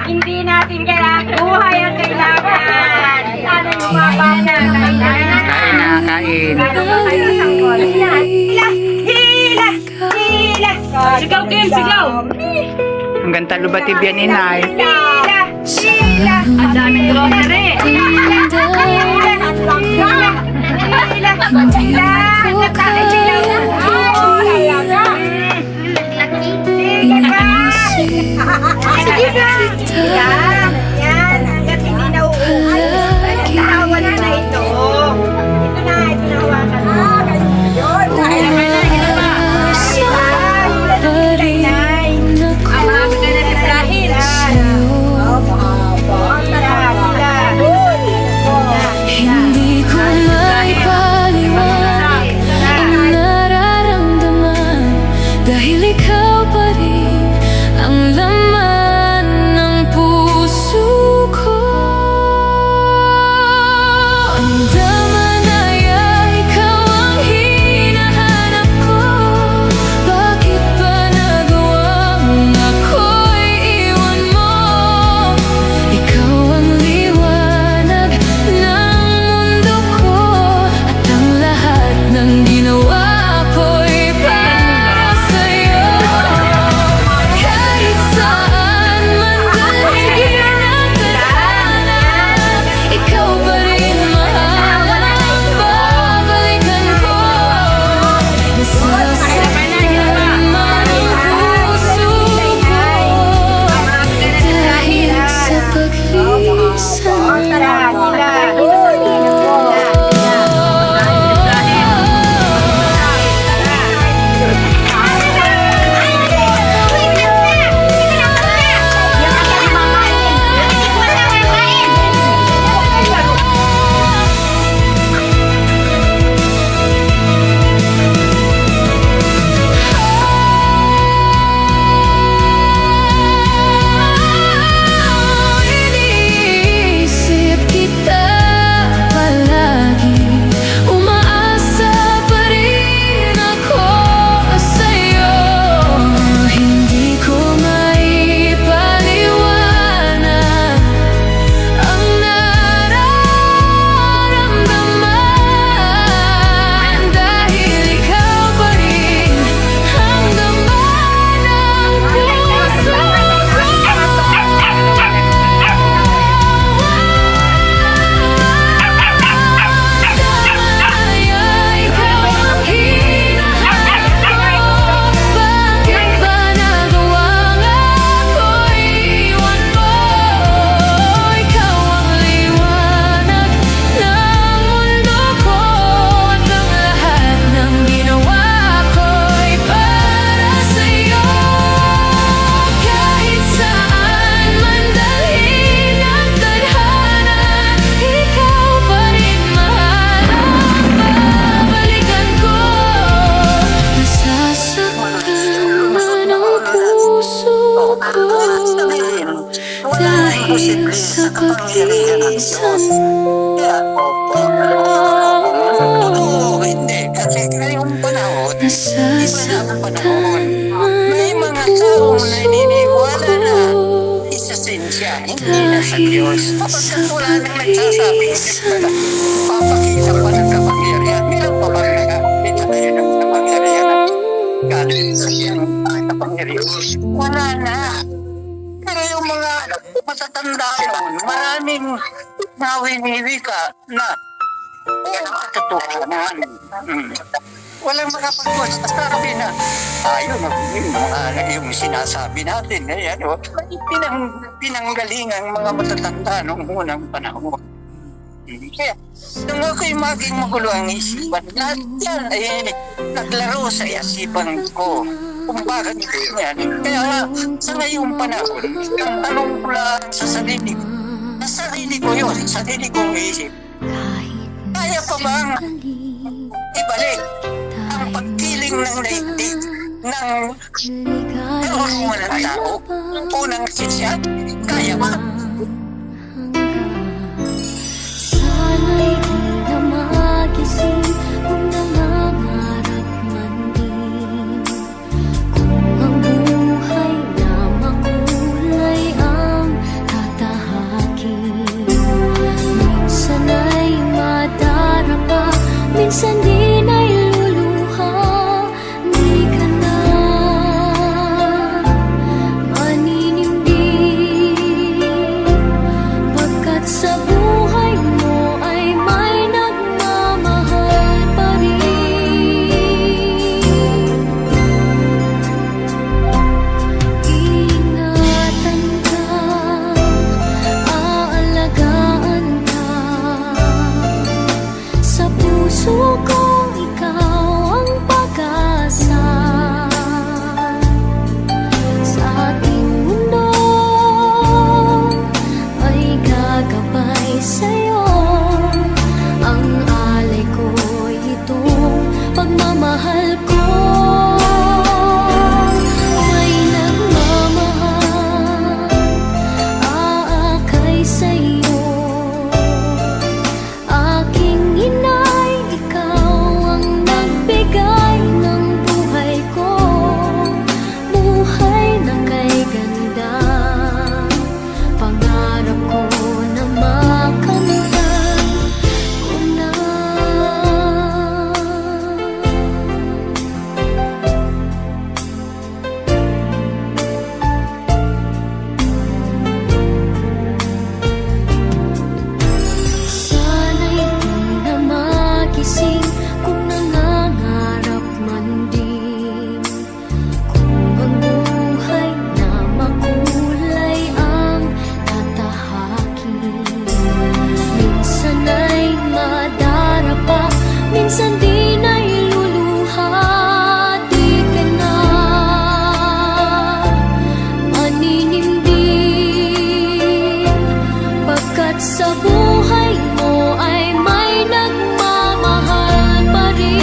Hindi natin kailangan buhay ang kailangan. Sana yung baba na. Kain. Hila! Sigaw, Kim, sigaw! Hanggang talubatib yan, inay. Hila! Ang daming grocery! Sige na! Yan! Hanggat hindi nauuwi. Tinawan na ito. Ito na hawakan mo. Yun! Hindi ko maipaliwanag ang nararamdaman dahil ikaw pa rin ang laman ng puso ko. Ang damanaya, ikaw ang hinahanap ko. Bakit ba nagawang ako'y iwan mo? Ikaw ang liwanag ng mundo ko at ang lahat ng ginawa ko'y para sa'yo. Kahit saan man dalhin ang tadhana, ikaw pa rin mahal ang babalikan ko. Nasasaktan man ang puso ko dahil sa paglisan mo. Iniisip kita palagi, umaasa pa rin ako sa'yo. Hindi ko maipaliwanag ang nararamdaman dahil ikaw pa rin ang laman ng puso ko. Damanaya, ikaw ang hinahanap ko. Bakit ba nagawang ako'y iwan mo? Ikaw ang liwanag ng mundo ko at ang lahat ng ginawa ko'y para sa'yo. Kahit saan man dalhin ang tadhana, ikaw pa rin mahal ang babalikan ko. Nasasaktan man ang puso ko dahil sa paglisan mo. Hindi, kasi ngayong panahon, Nasasaktan may man mga ang taong puso naniniwala na ko isasensya, hindi na sa Diyos. Kapag wala nang nagsasabing na papakita pa ng kapangyarihan, bilang papakita na yun ang kapangyarihan galing sa siyang kapangyarihan. Wala na. Pero yung mga matatanda noon, maraming nawiniwi ka na walang katotohanan. Walang makapagsasabi na yung sinasabi natin. Ayan, pinanggaling ang mga matatanda noong unang panahon. Kaya, nung ako'y maging magulo ang isipan, lahat yan ay naglaro sa isipan ko. Kung bakit yan. Kaya sa ngayong panahon, ang tanong ko lang sa sarili, Sa sarili ko yun, sarili kong isip. Kaya pa bang ibalik ang pagkiling ng daigdig ng karunungan ng tao? Unang sisya, kaya ba? Sana'y di na magising kung nangangarap man din. Kung ang buhay na makulay ang tatahakin. Minsan ay madarapa, minsan din ay luluha. Di ka na maninindig, pagkat sa buhay mo ay may nagmamahal pa rin. Iingatan ka, aalagaan ka. Sa puso ko ikaw ang pag-asa. Sa ating mundo ay gagabay sa'yo. Ang alay ko'y itong pagmamahal ko. May nagmamahal, aakay sa'yo. Aking inay, ikaw ang nagbigay ng buhay ko. Buhay na kay ganda, pangarap ko na makamtan ko na. Sana'y di na magising kung nangangarap man din. Kung ang buhay na makulay ang tatahakin. Minsan ay madarapa, minsan din ay luluha. Di ka na maninindig, pagkat sa buhay mo ay may nagmamahal pa rin.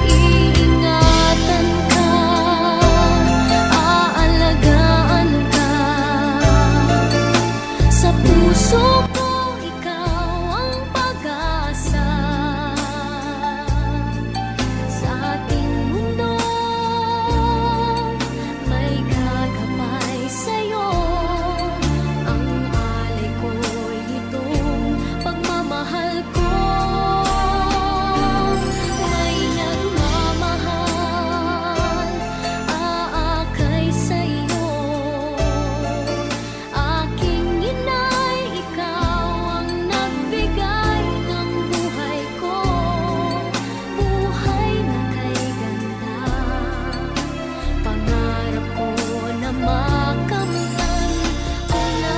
Iingatan ka, aalagaan ka. Sa puso ko ikaw ang pag-asa. Sa ating mundo may gagabay sa'yo. Ang alay ko'y itong pagmamahal ko. May nagmamahal, aakay sa'yo. Aking inay, ikaw ang nagbigay ng buhay ko. Buhay na kay ganda, pangarap ko na makamtan ko na.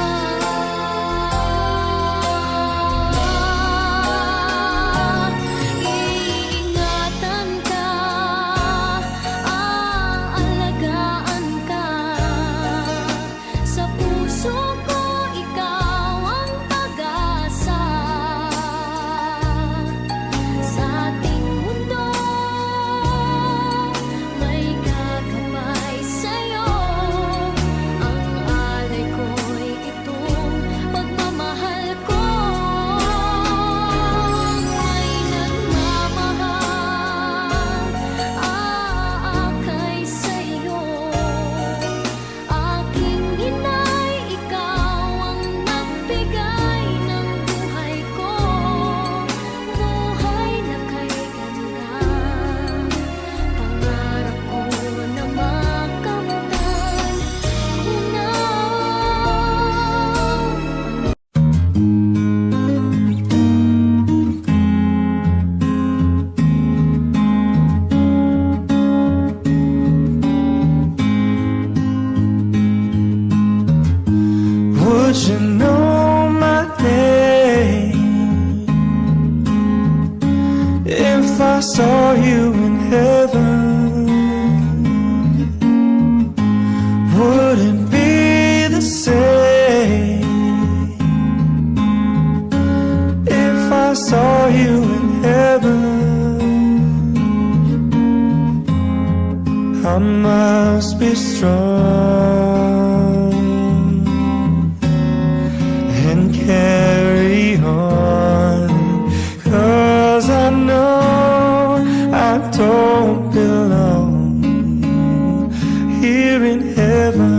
Iingatan ka, aalagaan ka. Sa puso ko ikaw ang pag-asa. Sa ating mundo may gagabay sa'yo. Ang alay ko'y itong pagmamahal ko. May nagmamahal, aakay sa'yo. Aking inay, ikaw ang nagbigay ng buhay ko. Buhay na kay ganda, pangarap ko na makamtan ko na. Would you know my name if I saw you in heaven? wouldn't be the same if I saw you in heaven. I must be strong and carry on, 'cause I know I don't belong here in heaven.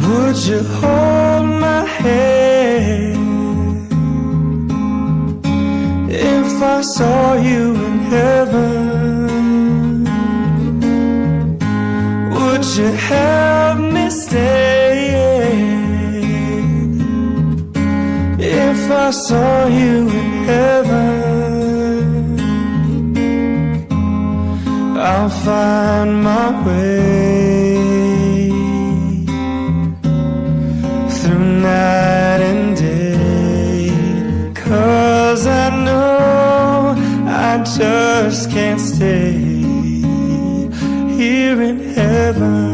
Would you hold my hand if I saw you in heaven? Would you help me stay if I saw you in heaven? I'll find my way through night and day, 'cause I know I just can't stay here in heaven.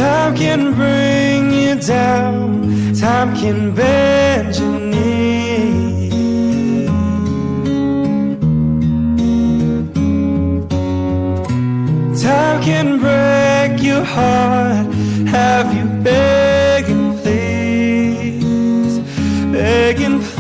Time can bring you down, time can bend your knee. Time can break your heart, have you begging please, begging please.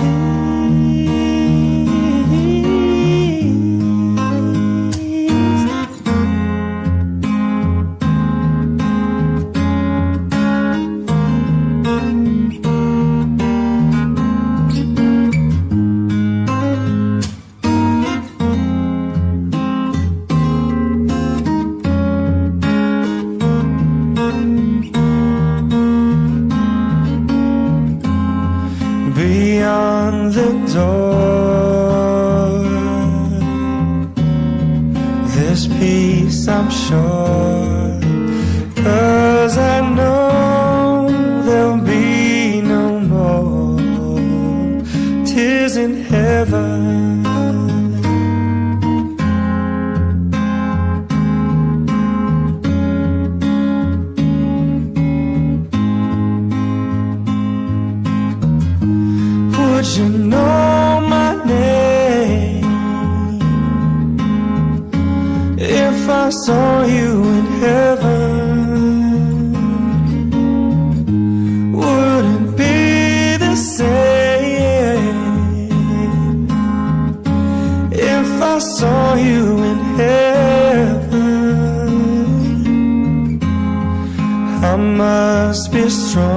Beyond the door, there's peace, I'm sure, 'cause I know there'll be no more tears in heaven. Would you know my name if I saw you in heaven? Wouldn't be the same if I saw you in heaven. I must be strong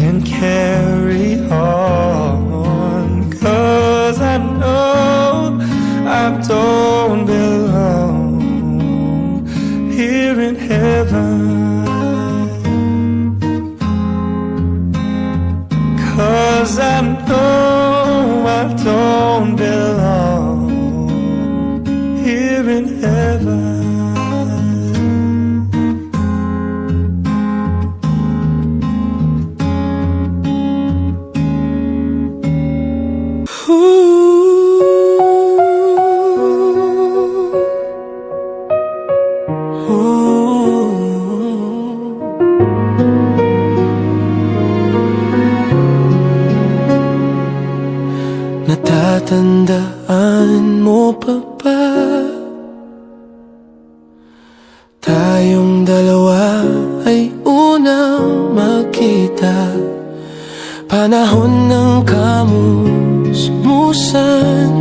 and carry on, 'cause I know I don't belong here in heaven. 'Cause I know I don't belong here in heaven. Natatandaan mo pa ba? Tayong dalawa ay unang magkita, panahon ng kamusmusan,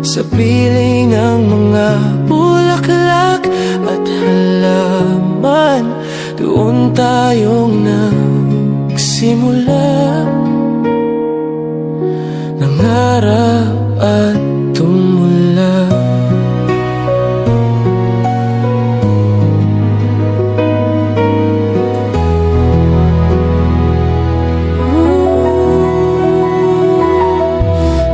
sa piling ng mga bulaklak at halaman, doon tayong